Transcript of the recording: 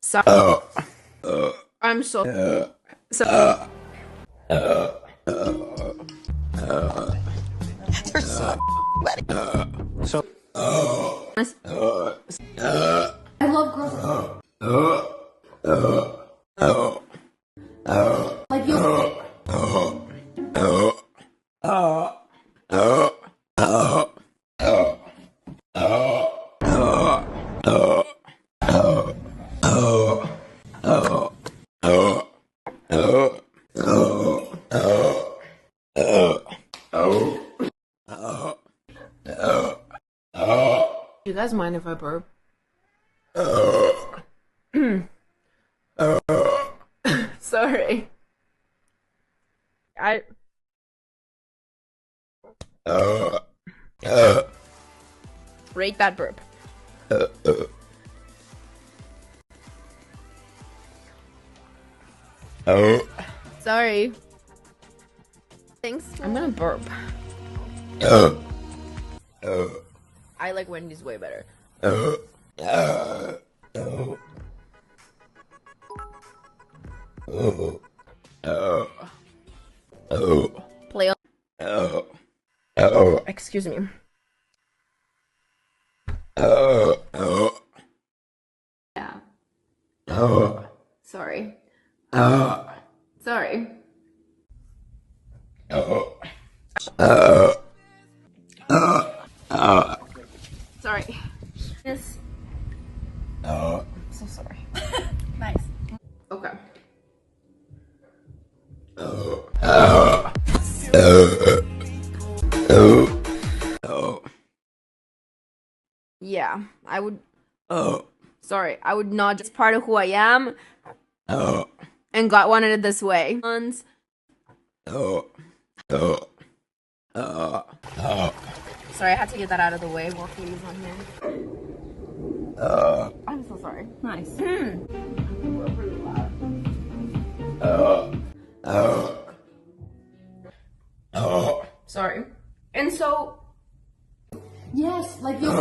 Sorry. I'm so sorry. You're so so. I love girls. Like you. You guys mind if I burp? Sorry. I rate that burp. Sorry. Thanks. I'm gonna burp. I like Wendy's way better. Play on. Excuse me. Yeah. Sorry. Sorry. Sorry. Yes. I'm so sorry. Nice. Okay. Yeah, I would. Sorry, I would not just part of who I am. And God wanted it this way. Sorry, I had to get that out of the way while Katie's on here. I'm so sorry. Nice. Sorry. And so, yes, like you.